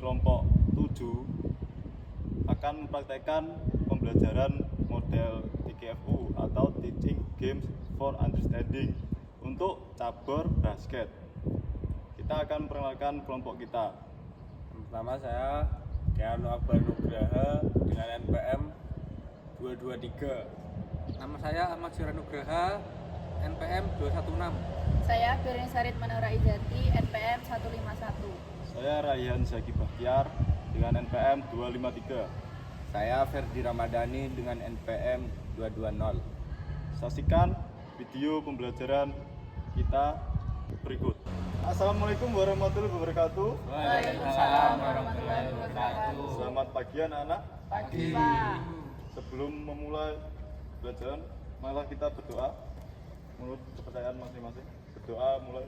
kelompok 7 akan mempraktekkan pembelajaran model TGFU atau Teaching Games for Understanding untuk cabur basket. Kita akan memperkenalkan kelompok kita. Pertama saya Keanu Akbar Nugraha dengan NPM 223. Nama saya Ahmad Syura Nugraha, NPM 216. Saya Birin Sarit Manora Ijati, NPM 151. Saya Raihan Zaki Bahtiar dengan NPM 253. Saya Ferdi Ramadhani dengan NPM 220. Saksikan video pembelajaran kita berikut. Assalamualaikum warahmatullahi wabarakatuh. Waalaikumsalam warahmatullahi wabarakatuh. Selamat pagi anak-anak. Pagi, Pak. Sebelum memulai pembelajaran, malah kita berdoa menurut kepercayaan masing-masing. Berdoa mulai.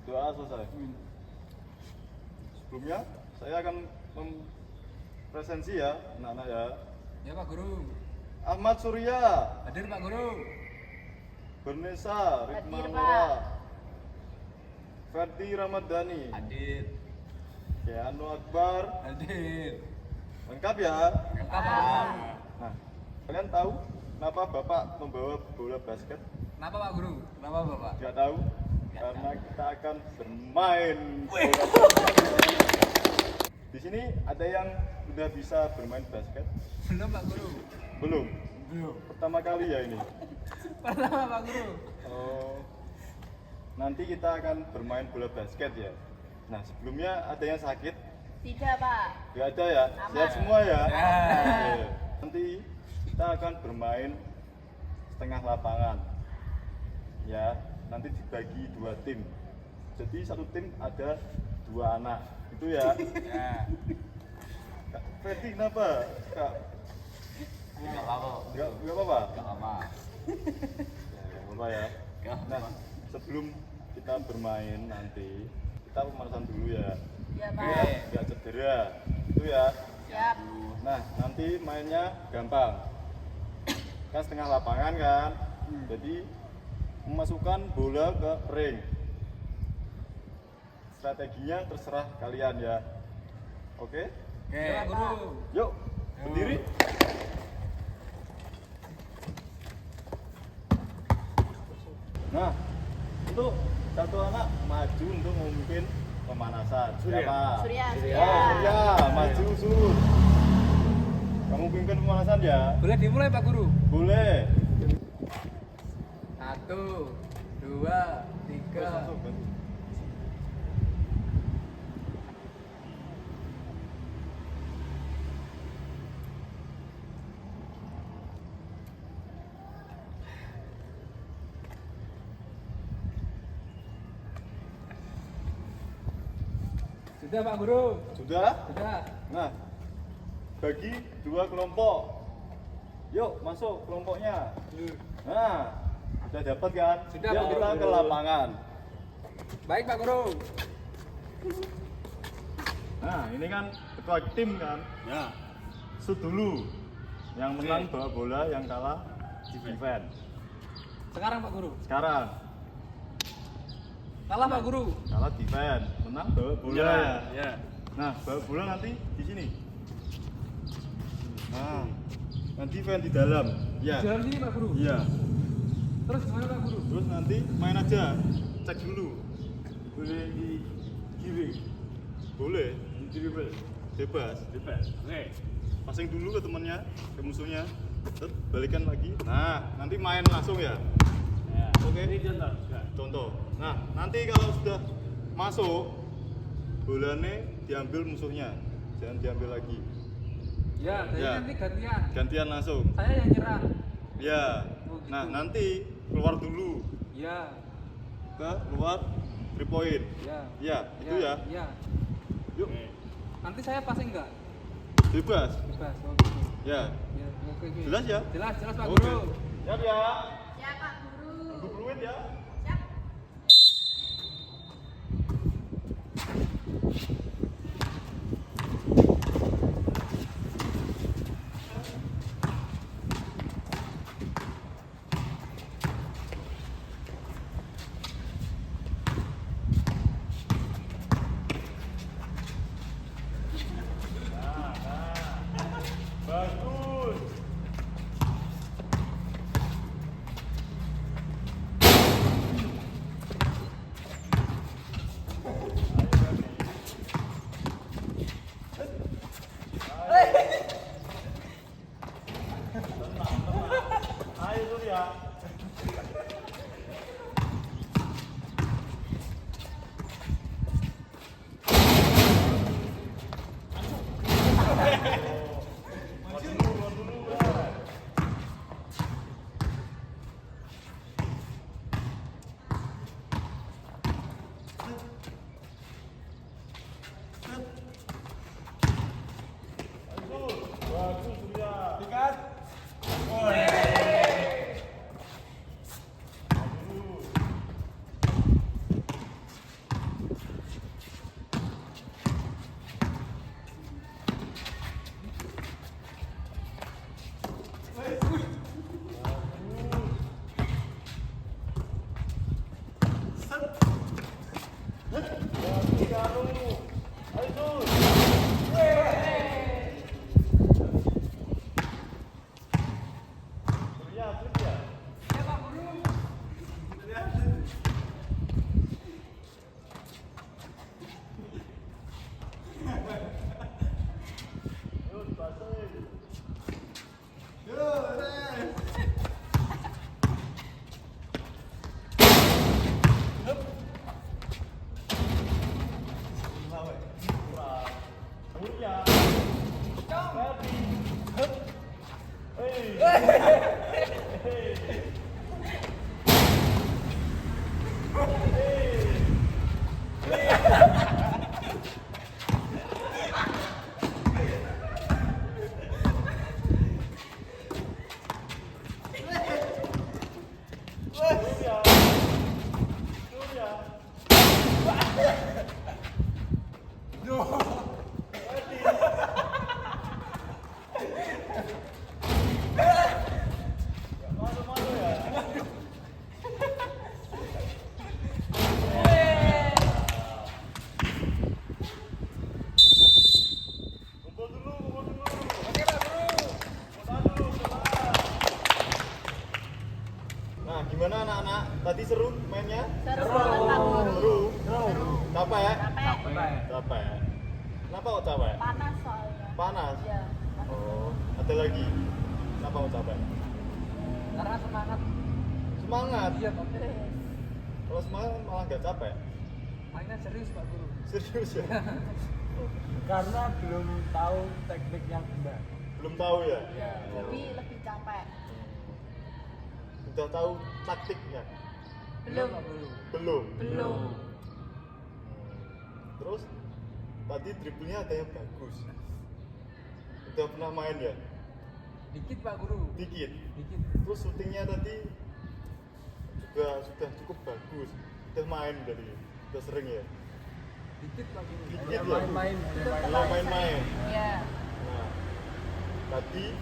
Doa selesai. Sebelumnya saya akan mempresensi ya anak-anak ya. Ya Pak Guru. Ahmad Surya, Hadir Pak Guru. Bernesa Ritma Hadir, Nura, Pak. Ferdi Ramadhani, Hadir. Keanu Akbar. Hadir. Lengkap ya? Lengkap Pak. Nah, kalian tahu kenapa Bapak membawa bola basket? Kenapa Pak Guru? Kenapa Bapak? Tidak tahu? Karena kita akan bermain bola basket. Di sini ada yang sudah bisa bermain basket? Belum Pak Guru. Belum? Belum. Pertama kali ya ini? Pertama Pak Guru. Oh, nanti kita akan bermain bola basket ya. Nah, sebelumnya ada yang sakit? Tidak, Pak. Tidak ada ya? Aman. Sehat semua ya? Ya. Oke. Nanti kita akan bermain setengah lapangan. Ya, nanti dibagi 2 tim. Jadi satu tim ada 2 anak. Itu ya. Ya. Kak Ferdi kenapa? Kak? Enggak apa-apa. Enggak apa-apa? Enggak apa. Ya, nggak apa-apa ya. Nggak Nah, sebelum kita bermain nanti, kita pemanasan dulu ya. Ya, Biar Pak. nggak cedera. Itu ya. Siap. Nah, nanti mainnya gampang. Kan setengah lapangan kan. Jadi memasukkan bola ke ring. Strateginya terserah kalian ya. Oke? Oke. Pak Guru. Yuk, berdiri. Nah, untuk satu anak maju untuk memimpin pemanasan. Siapa? Surya. Oh, ya, maju Sur. Kamu pimpin pemanasan ya? Boleh dimulai Pak Guru? Boleh. 1, 2, 3. Sudah Pak Guru. Sudah? Sudah. Nah, bagi 2 kelompok. Yuk, masuk kelompoknya. Nah, sudah dapat kan? Sudah, Yuk, Pak Guru. kita ke lapangan. Baik Pak Guru. Nah, ini kan ketua tim kan? Ya. Shoot dulu. Yang menang bawa bola, yang kalah defend. Sekarang Pak Guru. Sekarang Kalah Pak Guru. kalah defend, menang bawa bola. Ya. Nah, bawa bola nanti di sini. Nah, nanti defend di dalam. Ya. Jalan sini Pak Guru. Iya. Terus gimana Pak Guru? Terus nanti main aja, cek dulu. Boleh di kiri, boleh di kiri, bebas. Oke. Passing dulu ke temannya, ke musuhnya, terus balikan lagi. Nah, nanti main langsung ya. Ya. Oke. Ini contoh. Ya. Contoh. Nah, nanti kalau sudah masuk, bolanya diambil musuhnya, jangan diambil lagi. Ya, jadi Ya. nanti gantian. Gantian langsung. Saya yang nyerang. Ya. Oh, gitu. Nah, nanti keluar dulu Ya. ke luar 3 point. Ya. Ya, itu ya. Ya. Yuk, Nanti saya passing enggak? bebas. Bebas. Oh, gitu. Ya. Ya, oke, oke. Jelas ya? Jelas Pak Oke. Guru. Siap ya. Siap, Pak Guru. Tunggu fluid ya. Siap. Nah, gimana anak-anak? Tadi seru mainnya? Seru banget Pak Guru. Seru. Capek? Capek. Capek. Kenapa kok capek? Panas soalnya. Panas? Iya. Oh, ada lagi. Kenapa kok capek? Karena semangat. Semangat. Iya Pak Guru. Kalau semangat malah nggak capek. Mainnya serius Pak Guru. Serius ya? Karena belum tahu teknik yang benar. Belum tahu ya? Iya. Jadi lebih capek. Udah tahu taktiknya? Belum. Pak Guru. Belum. Belum. Terus tadi dribblenya ada yang bagus. Udah pernah main ya? Dikit Pak Guru. Dikit. Dikit. Terus syutingnya tadi juga sudah cukup bagus. Udah main tadi. Udah sering ya? Dikit Pak Guru. Dikit Boleh ya? main-main. Kalau main-main. Iya. Nah, tadi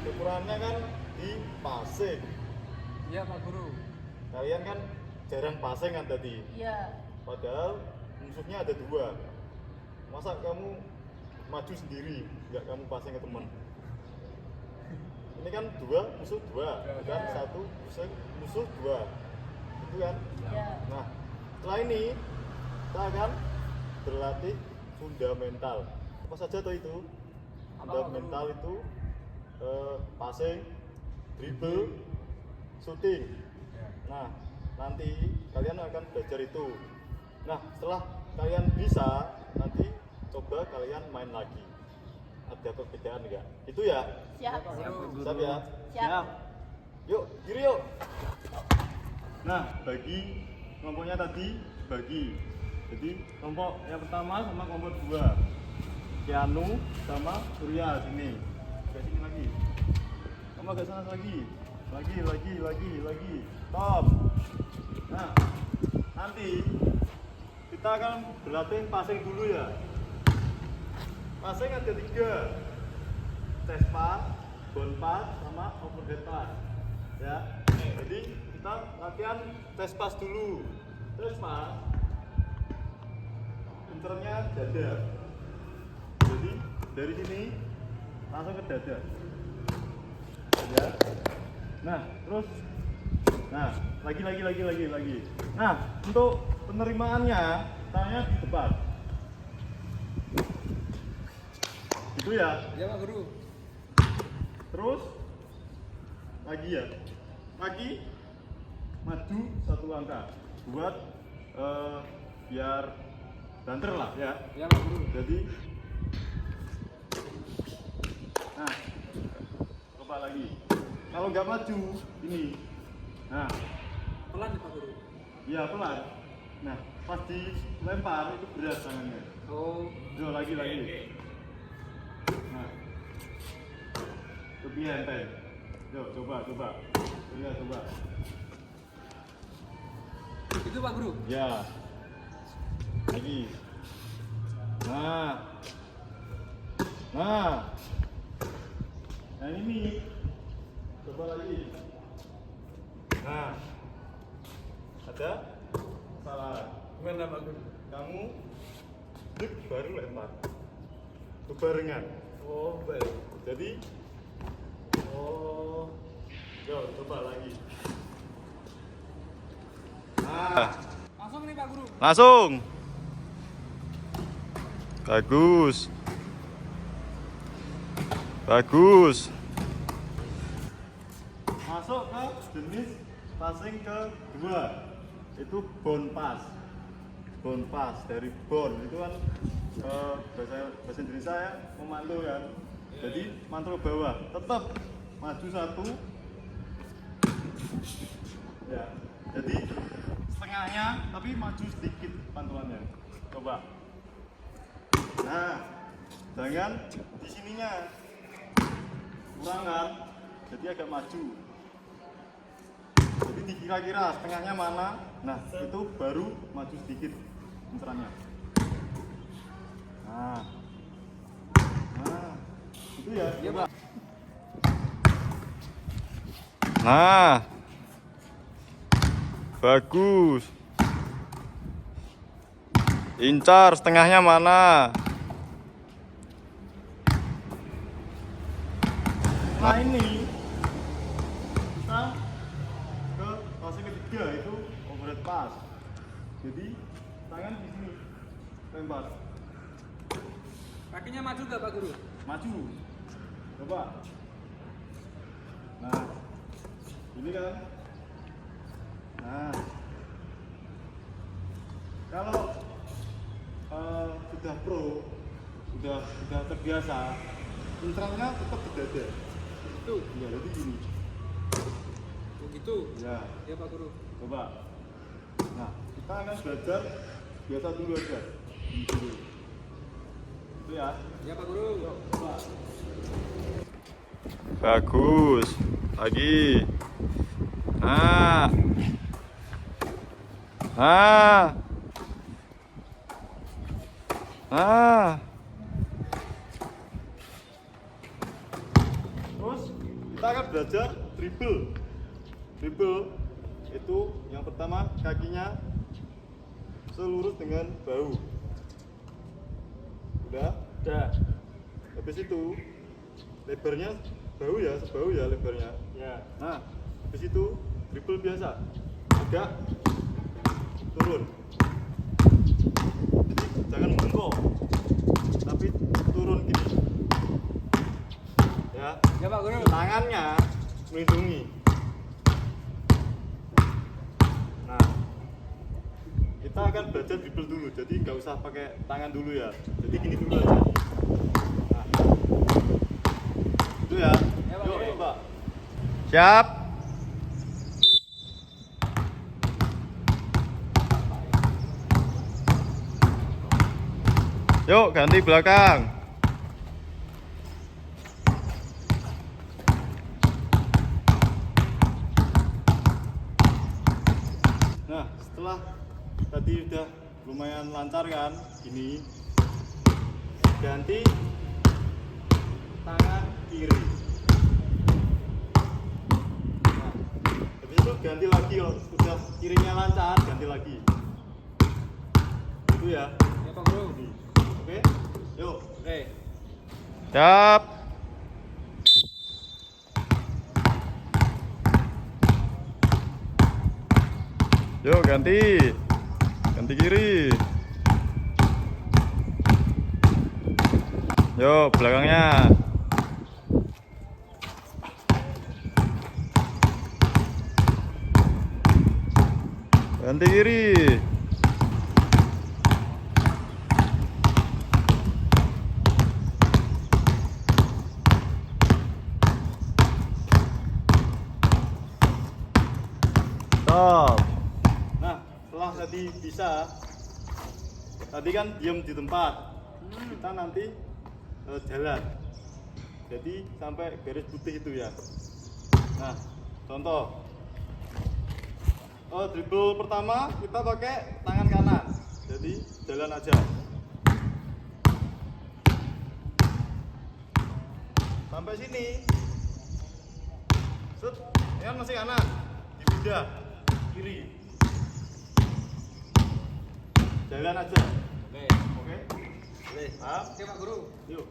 kekurangannya kan di passing. Iya Pak Guru. Kalian kan jarang passing kan tadi. Iya. Padahal musuhnya ada dua. Masa kamu maju sendiri, nggak kamu passing ke teman? Ini kan dua, musuh dua, kan satu musuh dua, itu kan? Iya. Nah, setelah ini kita akan berlatih fundamental. Apa saja tuh itu? Fundamental itu passing, dribble, shooting. Nah, nanti kalian akan belajar itu. Nah, setelah kalian bisa, nanti coba kalian main lagi. Ada perbedaan enggak? Itu ya. Siap. Siap ya? Siap. Yuk, kiri yuk. Nah, bagi kelompoknya tadi bagi. Jadi kelompok yang pertama sama kelompok dua. Keanu sama Surya sini. Ke sini lagi. Kamu agak sana lagi. Lagi. Stop. Nah, nanti kita akan berlatih passing dulu ya. Passing ada 3. Chest pass, ball pass, sama overhead pass. Ya. Jadi kita latihan chest pass dulu. Chest pass pincernya dada. Jadi dari sini langsung ke dada. Ya. Nah, terus lagi. Nah, untuk penerimaannya tangannya di depan. Gitu ya. Iya Pak Guru. Terus lagi ya. Lagi maju 1 langkah. Buat biar banter lah ya. Iya Pak Guru. Jadi nah, coba lagi. Kalau nggak maju ini. Nah, Pelan nih Pak Guru. iya pelan. Nah, pas dilempar itu berat tangannya. Oh. Yo, lagi. Nah, lebih enteng. Yo, coba. Lihat, coba. Itu Pak Guru. Ya. Lagi. Nah. Nah ini. Coba lagi. Nah. Ada salah. Gimana Pak Guru? Kamu dek baru lempar. Kebarengan. Oh, baik. Jadi yo, coba lagi. Nah, Langsung nih Pak Guru. langsung. Bagus. Bagus. Masuk ke jenis passing kedua, itu bone pass. Bone pass dari bone itu kan bahasa Indonesia ya memantul kan. Jadi mantul ke bawah, tetap maju satu. Ya, jadi setengahnya tapi maju sedikit pantulannya. Coba. Nah, jangan di sininya kurang kan, jadi agak maju. Jadi dikira-kira setengahnya mana, nah itu baru maju sedikit pencerannya. Nah, itu ya. Coba. Nah, bagus. Incar setengahnya mana. Nah ini kita ke fase ketiga, itu overhead pass. Jadi tangan di sini lempar. Kakinya maju nggak Pak Guru? Maju. Coba. Nah, ini kan. Nah, kalau sudah pro, sudah terbiasa, incernya tetap di dada. Itu. Ya, jadi gini. Begitu. Ya, Ya Pak Guru. coba. Nah, kita akan belajar biasa dulu aja. Ini dulu. Itu ya. Ya Pak Guru. Yuk, coba. Bagus. Lagi. Ah. Ah. Ah. Terus kita akan belajar dribble. Dribble itu yang pertama kakinya selurus dengan bahu. Udah? Udah. Habis itu lebarnya bahu ya, sebahu ya lebarnya. Ya. Nah, habis itu dribble biasa. Agak turun. Jadi jangan bengkok. Tapi turun gini. Ya. Ya Pak Guru. Tangannya melindungi. Nah, kita akan belajar dribble dulu, jadi nggak usah pakai tangan dulu ya. Jadi gini dulu aja. Nah, itu ya. Ya, Pak. Yuk, coba. Siap. Yuk, ganti belakang. Nah, setelah tadi udah lumayan lancar kan, gini ganti tangan kiri. Nah, habis itu ganti lagi, udah kirinya lancar, ganti lagi. Itu ya. Ya Pak Guru. Oke, yuk. Oke. Siap. Yuk, ganti. Ganti kiri. Yuk, belakangnya. Ganti kiri. Stop. Nah, setelah tadi bisa, tadi kan diam di tempat, kita nanti jalan. Jadi sampai garis putih itu ya. Nah, contoh. Dribble pertama kita pakai tangan kanan. Jadi jalan aja. Sampai sini. Set, ini kan masih kanan. Dipindah kiri. Jalan aja. Oke. Oke? Oke. Paham? Oke Pak Guru. Yuk.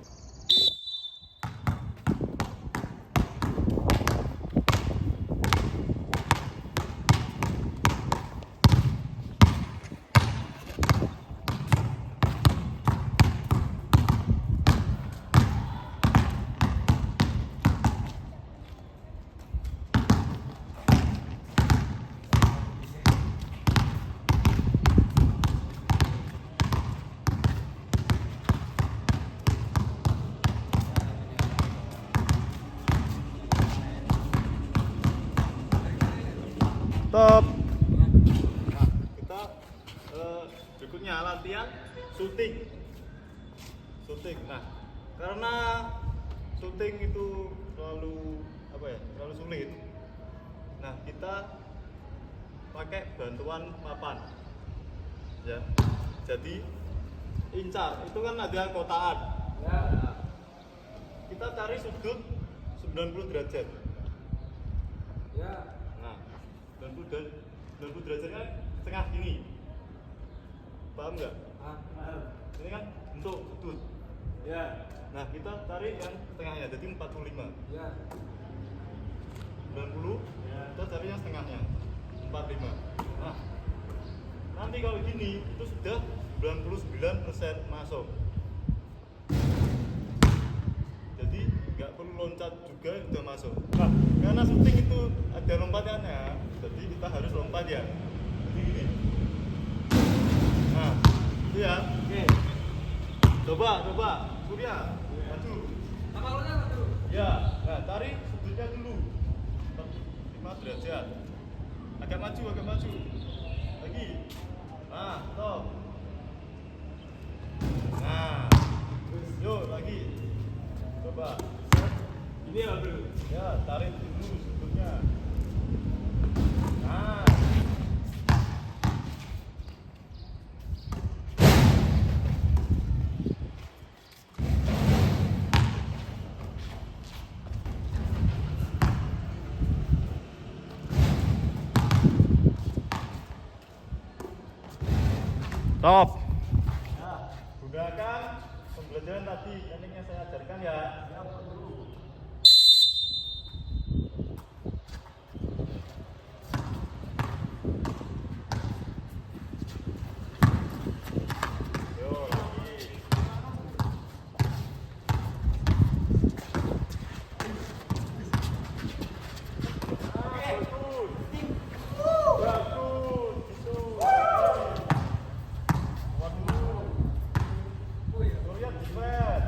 Shooting. Nah, karena shooting itu terlalu terlalu sulit. Nah, kita pakai bantuan papan. Ya. Jadi incar itu kan ada kotaan. Ya. Kita cari sudut 90 derajat. Ya. Nah, 90 derajat kan setengah gini. Paham nggak? Ini kan untuk sudut. Ya. Nah, kita cari yang setengahnya, jadi 45. Ya. 90, kita cari yang setengahnya, 45. Nah, nanti kalau gini, itu sudah 99% masuk. Jadi, nggak perlu loncat juga, sudah masuk. Nah, karena syuting itu ada lompatannya, jadi kita harus lompat ya. Jadi gini. Nah, itu ya. Oke. Coba, Surya, maju. Apa lu tuh? Ya, nah tarik sudutnya dulu 45 derajat. Agak maju. Lagi. Nah, stop. Nah, yuk lagi. Coba. Ini ya bro. Ya, tarik dulu sudutnya. Nah. Stop. Nah, gunakan pembelajaran tadi teknik yang saya ajarkan ya. Yo, lagi. Bagus, itu. Waduh. Lihat defense.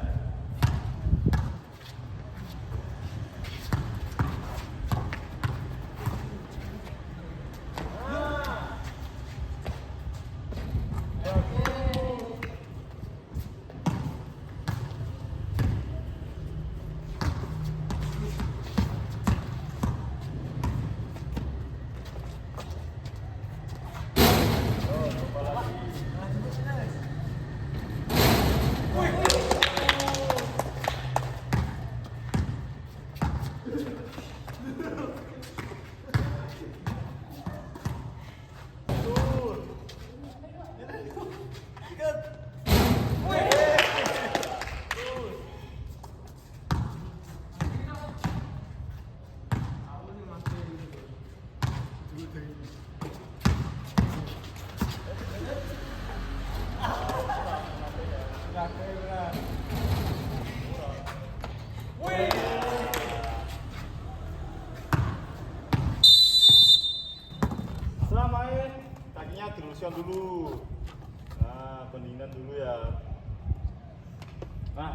Setelah main, kakinya diluruskan dulu. Nah, pendinginan dulu ya. Nah,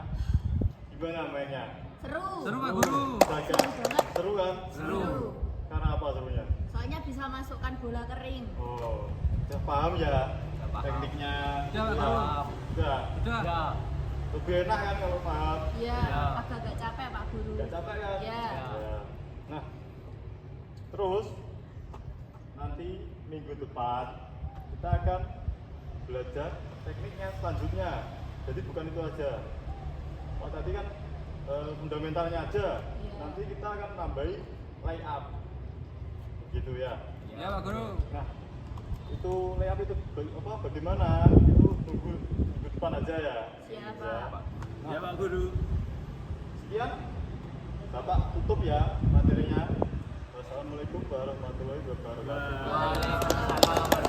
gimana mainnya? Seru Pak Guru. Jaga. Seru kan? Seru. Karena apa serunya? Soalnya bisa masukkan bola kering. Oh, udah paham ya tekniknya? Udah, Pak Guru. Udah. Udah. Lebih enak kan kalau paham? Iya, Ya. agak capek Pak Guru. Gak capek kan? Iya. Ya. Nah, terus nanti minggu depan kita akan belajar tekniknya selanjutnya. Jadi bukan itu aja. Oh, tadi kan fundamentalnya aja. Iya. Nanti kita akan nambahin layup. Gitu ya. Ya Pak Guru. Nah, itu layup itu bagaimana? Itu tunggu minggu depan aja ya. Siap, Ya. Pak. Nah, Ya Pak Guru. sekian. Bapak tutup ya materinya. Wassalamualaikum warahmatullahi wabarakatuh. Waalaikumsalam.